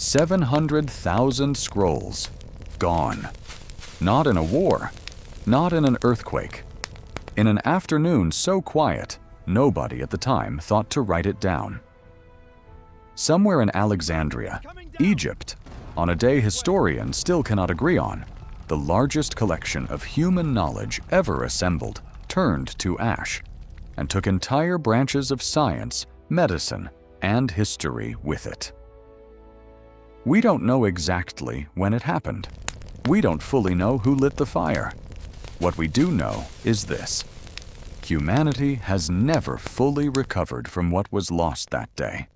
700,000 scrolls gone. Not in a war, not in an earthquake. In an afternoon so quiet, nobody at the time thought to write it down. Somewhere in Alexandria, Egypt, on a day historians still cannot agree on, the largest collection of human knowledge ever assembled turned to ash and took entire branches of science, medicine, and history with it. We don't know exactly when it happened. We don't fully know who lit the fire. What we do know is this: humanity has never fully recovered from what was lost that day.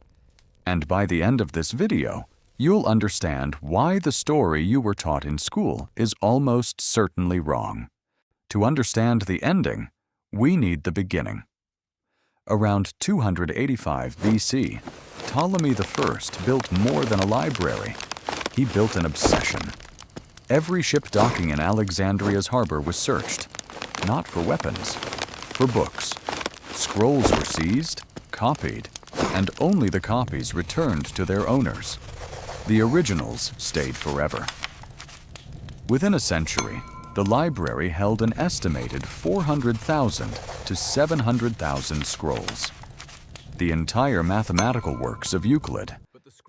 And by the end of this video, you'll understand why the story you were taught in school is almost certainly wrong. To understand the ending, we need the beginning. Around 285 BC, Ptolemy I built more than a library. He built an obsession. Every ship docking in Alexandria's harbor was searched, not for weapons, for books. Scrolls were seized, copied, and only the copies returned to their owners. The originals stayed forever. Within a century, the library held an estimated 400,000 to 700,000 scrolls. The entire mathematical works of Euclid,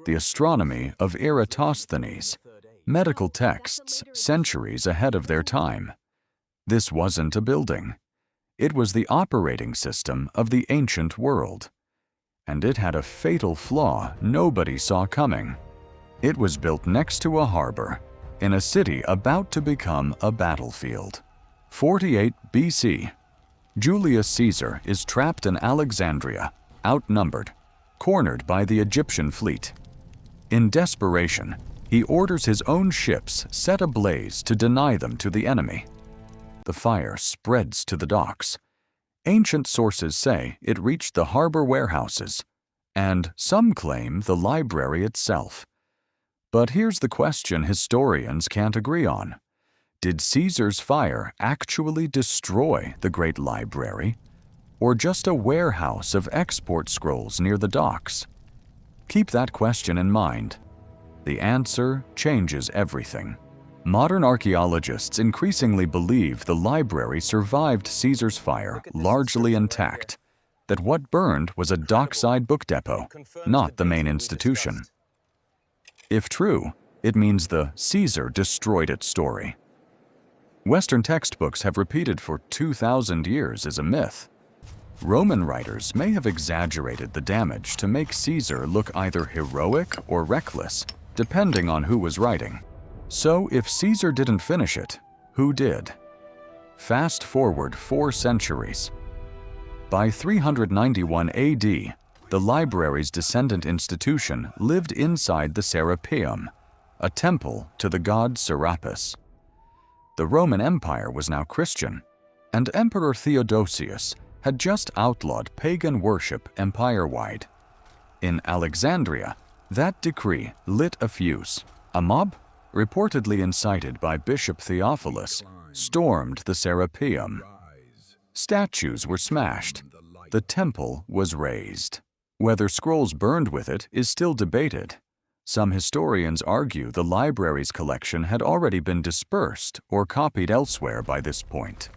the astronomy of Eratosthenes, medical texts centuries ahead of their time. This wasn't a building. It was the operating system of the ancient world. And it had a fatal flaw nobody saw coming. It was built next to a harbor, in a city about to become a battlefield. 48 BC. Julius Caesar is trapped in Alexandria, outnumbered, cornered by the Egyptian fleet. In desperation, he orders his own ships set ablaze to deny them to the enemy. The fire spreads to the docks. Ancient sources say it reached the harbor warehouses, and some claim the library itself. But here's the question historians can't agree on. Did Caesar's fire actually destroy the great library, or just a warehouse of export scrolls near the docks? Keep that question in mind. The answer changes everything. Modern archaeologists increasingly believe the library survived Caesar's fire largely intact, that what burned was a dockside book depot, not the main institution. If true, it means the Caesar destroyed it story. Western textbooks have repeated for 2,000 years as a myth. Roman writers may have exaggerated the damage to make Caesar look either heroic or reckless, depending on who was writing. So if Caesar didn't finish it, who did? Fast forward 4 centuries. By 391 AD, the library's descendant institution lived inside the Serapeum, a temple to the god Serapis. The Roman Empire was now Christian, and Emperor Theodosius had just outlawed pagan worship empire-wide. In Alexandria, that decree lit a fuse. A mob, reportedly incited by Bishop Theophilus, stormed the Serapeum. Statues were smashed. The temple was razed. Whether scrolls burned with it is still debated. Some historians argue the library's collection had already been dispersed or copied elsewhere by this point.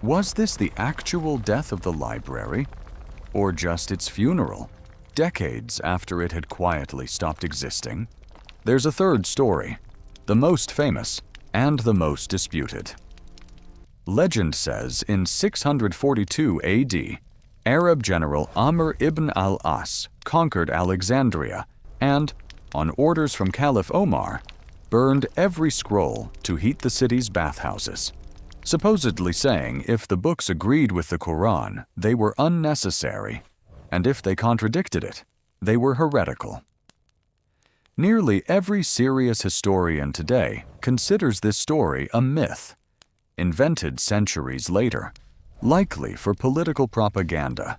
Was this the actual death of the library, or just its funeral, decades after it had quietly stopped existing? There's a third story, the most famous and the most disputed. Legend says in 642 AD, Arab general Amr ibn al-As conquered Alexandria and, on orders from Caliph Omar, burned every scroll to heat the city's bathhouses, supposedly saying if the books agreed with the Quran, they were unnecessary, and if they contradicted it, they were heretical. Nearly every serious historian today considers this story a myth, invented centuries later, likely for political propaganda.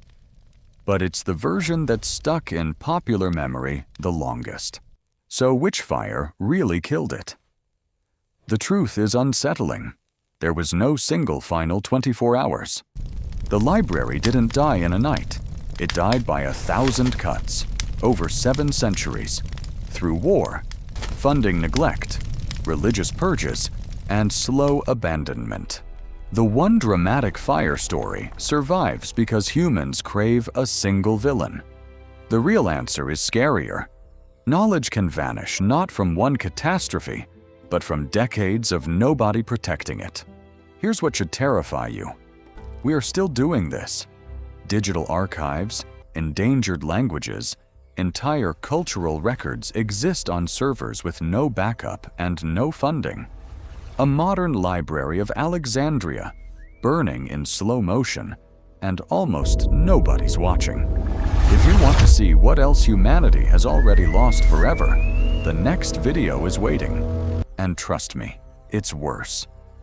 But it's the version that's stuck in popular memory the longest. So which fire really killed it? The truth is unsettling. There was no single final 24 hours. The library didn't die in a night. It died by 1,000 cuts, over 7 centuries. through war, funding neglect, religious purges, and slow abandonment. The one dramatic fire story survives because humans crave a single villain. The real answer is scarier. Knowledge can vanish not from one catastrophe, but from decades of nobody protecting it. Here's what should terrify you. We are still doing this. Digital archives, endangered languages, entire cultural records exist on servers with no backup and no funding. A modern Library of Alexandria, burning in slow motion, and almost nobody's watching. If you want to see what else humanity has already lost forever, the next video is waiting. And trust me, it's worse.